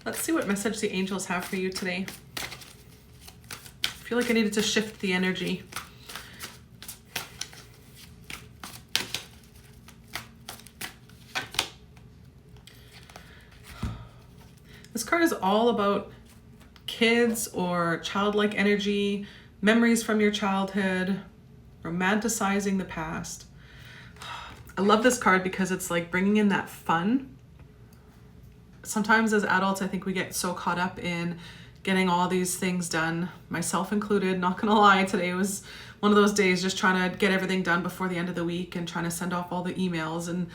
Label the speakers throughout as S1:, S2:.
S1: Let's see what message the angels have for you today. I feel like I needed to shift the energy. This card is all about kids or childlike energy, memories from your childhood, romanticizing the past. I love this card because it's like bringing in that fun. Sometimes as adults, I think we get so caught up in getting all these things done, myself included. Not gonna lie, today was one of those days just trying to get everything done before the end of the week and trying to send off all the emails and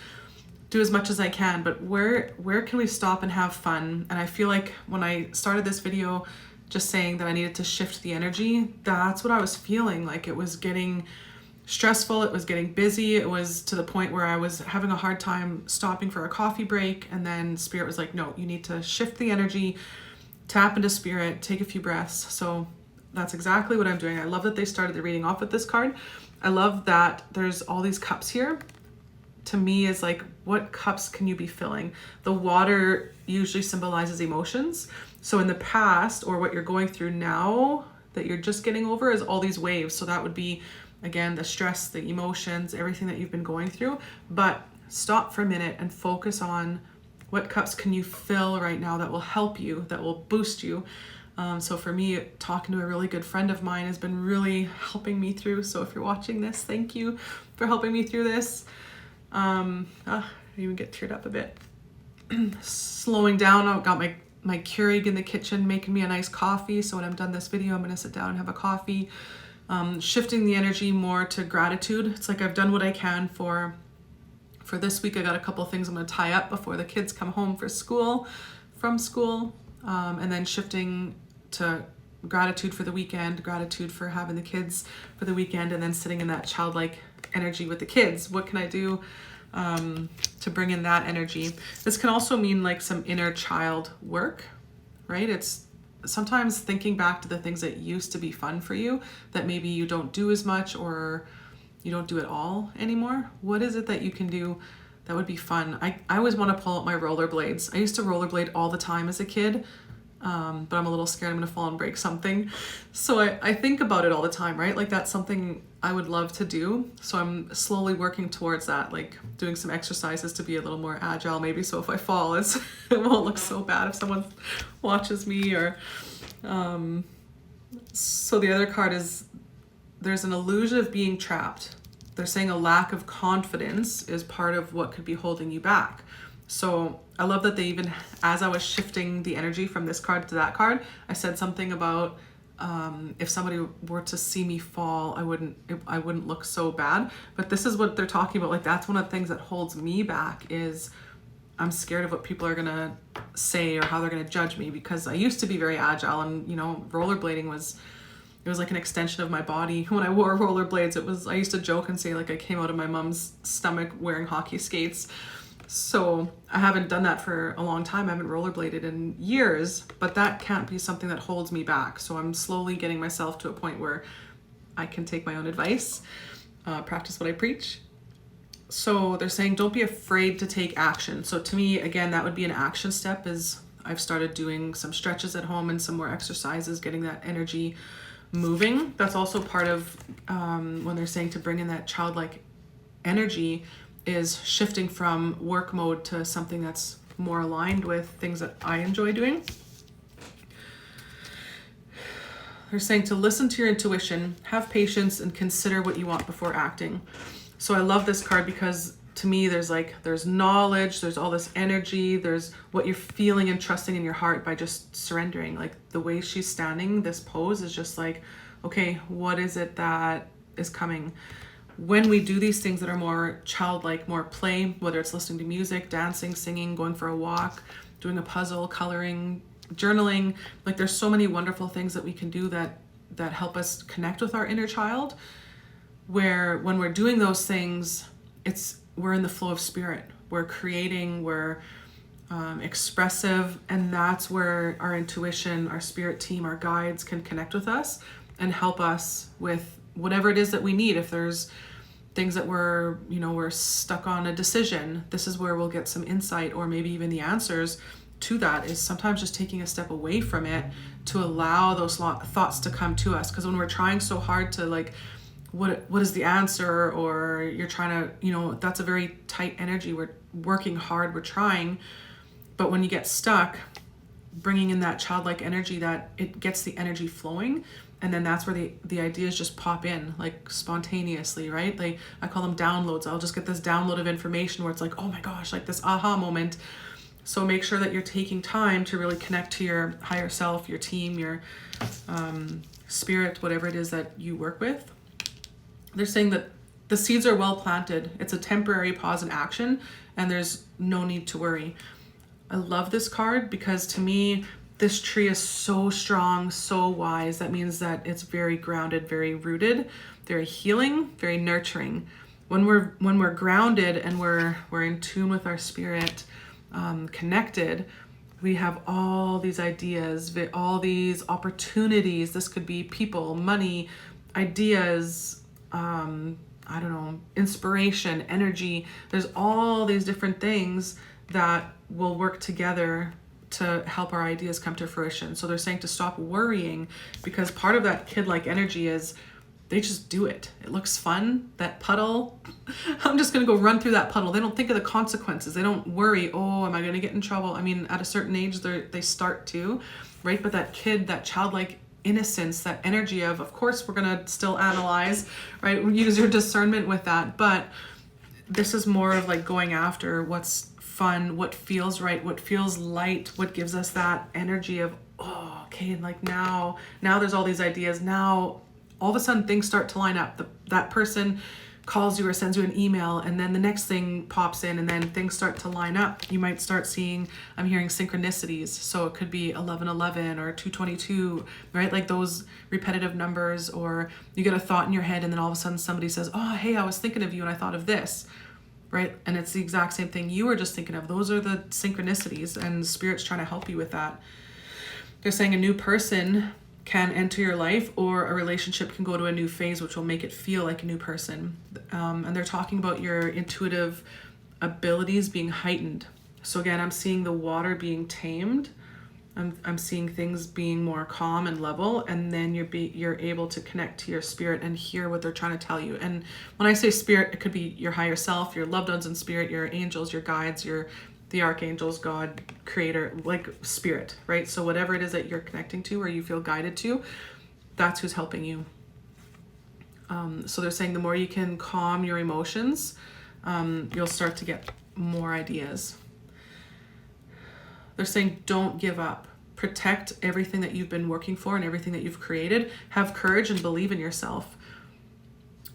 S1: do as much as I can. But where can we stop and have fun? And I feel like when I started this video just saying that I needed to shift the energy, that's what I was feeling. Like it was getting stressful, it was getting busy, it was to the point where I was having a hard time stopping for a coffee break, and then Spirit was like, no, you need to shift the energy, tap into Spirit, take a few breaths. So that's exactly what I'm doing. I love that they started the reading off with this card. I love that there's all these cups here. To me is like, what cups can you be filling? The water usually symbolizes emotions. So in the past, or what you're going through now that you're just getting over, is all these waves. So that would be, again, the stress, the emotions, everything that you've been going through. But stop for a minute and focus on what cups can you fill right now that will help you, that will boost you. So for me, talking to a really good friend of mine has been really helping me through. So if you're watching this, thank you for helping me through this. I even get teared up a bit. Slowing down, I've got my Keurig in the kitchen making me a nice coffee. So when I'm done this video, I'm gonna sit down and have a coffee. Shifting the energy more to gratitude. It's like I've done what I can for this week. I got a couple of things I'm gonna tie up before the kids come home from school. And then shifting to gratitude for the weekend, gratitude for having the kids for the weekend, and then sitting in that childlike energy with the kids. What can I do to bring in that energy? This can also mean like some inner child work, right? It's sometimes thinking back to the things that used to be fun for you that maybe you don't do as much or you don't do at all anymore. What is it that you can do that would be fun? I always want to pull out my rollerblades. I used to rollerblade all the time as a kid. But I'm a little scared I'm gonna fall and break something. So I think about it all the time, right? Like that's something I would love to do. So I'm slowly working towards that, like doing some exercises to be a little more agile maybe. So if I fall, it won't look so bad if someone watches me or, so the other card is there's an illusion of being trapped. They're saying a lack of confidence is part of what could be holding you back. So I love that they even, as I was shifting the energy from this card to that card, I said something about if somebody were to see me fall, I wouldn't look so bad. But this is what they're talking about. Like that's one of the things that holds me back is I'm scared of what people are gonna say or how they're gonna judge me, because I used to be very agile, and you know, rollerblading was like an extension of my body. When I wore rollerblades, I used to joke and say like I came out of my mom's stomach wearing hockey skates. So I haven't done that for a long time. I haven't rollerbladed in years, but that can't be something that holds me back. So I'm slowly getting myself to a point where I can take my own advice, practice what I preach. So they're saying, don't be afraid to take action. So to me, again, that would be an action step. Is I've started doing some stretches at home and some more exercises, getting that energy moving. That's also part of when they're saying to bring in that childlike energy, is shifting from work mode to something that's more aligned with things that I enjoy doing. They're saying to listen to your intuition, have patience, and consider what you want before acting. So I love this card because to me, there's knowledge, there's all this energy, there's what you're feeling and trusting in your heart by just surrendering. Like the way she's standing, this pose is just like, okay, what is it that is coming? When we do these things that are more childlike, more play, whether it's listening to music, dancing, singing, going for a walk, doing a puzzle, coloring, journaling, like there's so many wonderful things that we can do that help us connect with our inner child, where when we're doing those things, we're in the flow of spirit, we're creating, we're expressive, and that's where our intuition, our spirit team, our guides can connect with us and help us with whatever it is that we need. If there's things that we're stuck on a decision, this is where we'll get some insight or maybe even the answers to that is sometimes just taking a step away from it to allow those thoughts to come to us. Because when we're trying so hard to like, what is the answer, or you're trying to, that's a very tight energy. We're working hard, we're trying, but when you get stuck, bringing in that childlike energy, that it gets the energy flowing, and then that's where the ideas just pop in like spontaneously, right? I call them downloads. I'll just get this download of information where it's like, oh my gosh, like this aha moment. So make sure that you're taking time to really connect to your higher self, your team, your spirit, whatever it is that you work with. They're saying that the seeds are well planted. It's a temporary pause in action, and there's no need to worry. I love this card because to me, this tree is so strong, so wise. That means that it's very grounded, very rooted, very healing, very nurturing. When we're grounded and we're in tune with our spirit, connected, we have all these ideas, all these opportunities. This could be people, money, ideas, I don't know, inspiration, energy. There's all these different things that will work together to help our ideas come to fruition. So they're saying to stop worrying, because part of that kid-like energy is they just do it. It looks fun, that puddle. I'm just going to go run through that puddle. They don't think of the consequences. They don't worry, oh, am I going to get in trouble? I mean, at a certain age, they start to, right? But that kid, that childlike innocence, that energy of course, we're going to still analyze, right? Use your discernment with that. But this is more of like going after what's fun, what feels right, what feels light, what gives us that energy of, oh, okay, like now there's all these ideas. Now, all of a sudden things start to line up. That person calls you or sends you an email, and then the next thing pops in, and then things start to line up. You might start seeing, I'm hearing synchronicities. So it could be 1111 or 222, right? Like those repetitive numbers, or you get a thought in your head and then all of a sudden somebody says, oh, hey, I was thinking of you and I thought of this, right? And it's the exact same thing you were just thinking of. Those are the synchronicities, and Spirit's trying to help you with that. They're saying a new person can enter your life, or a relationship can go to a new phase, which will make it feel like a new person. And they're talking about your intuitive abilities being heightened. So again, I'm seeing the water being tamed. I'm seeing things being more calm and level, and then you're able to connect to your spirit and hear what they're trying to tell you. And when I say spirit, it could be your higher self, your loved ones in spirit, your angels, your guides, the archangels, God, creator, like spirit, right? So whatever it is that you're connecting to or you feel guided to, that's who's helping you. So they're saying the more you can calm your emotions, you'll start to get more ideas. They're saying don't give up. Protect everything that you've been working for and everything that you've created. Have courage and believe in yourself.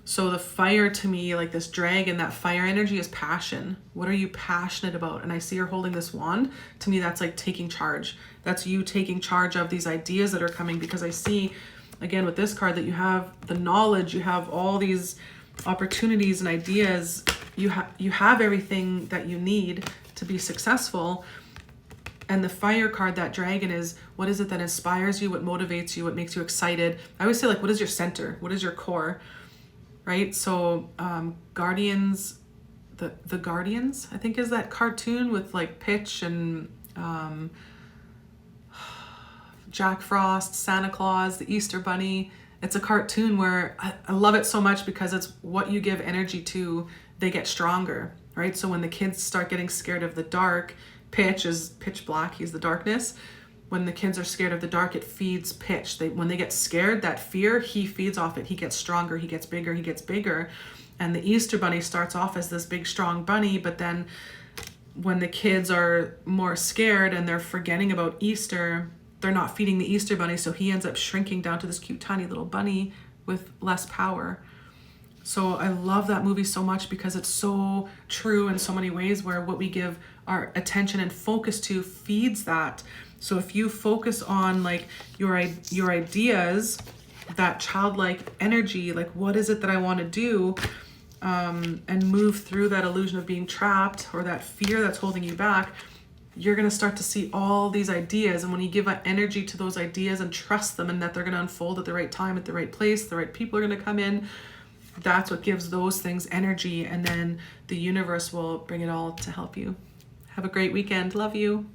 S1: So the fire, to me, like this dragon, that fire energy is passion. What are you passionate about? And I see you're holding this wand. To me, that's like taking charge. That's you taking charge of these ideas that are coming, because I see, again, with this card, that you have the knowledge, you have all these opportunities and ideas. You have everything that you need to be successful. And the fire card, that dragon, is what is it that inspires you, what motivates you, what makes you excited? I always say, like, what is your center? What is your core? Right? So Guardians, the Guardians, I think, is that cartoon with like Pitch and Jack Frost, Santa Claus, the Easter Bunny. It's a cartoon where I love it so much because it's what you give energy to, they get stronger, right? So when the kids start getting scared of the dark, Pitch is pitch black, he's the darkness. When the kids are scared of the dark, it feeds Pitch. When they get scared, that fear, he feeds off it. He gets stronger, he gets bigger, he gets bigger. And the Easter Bunny starts off as this big, strong bunny, but then when the kids are more scared and they're forgetting about Easter, they're not feeding the Easter Bunny, so he ends up shrinking down to this cute, tiny little bunny with less power. So I love that movie so much because it's so true in so many ways, where what we give our attention and focus to feeds that. So if you focus on like your ideas, that childlike energy, like what is it that I want to do, and move through that illusion of being trapped or that fear that's holding you back, you're going to start to see all these ideas. And when you give that energy to those ideas and trust them, and that they're going to unfold at the right time, at the right place, the right people are going to come in, that's what gives those things energy. And then the universe will bring it all to help you. Have a great weekend. Love you.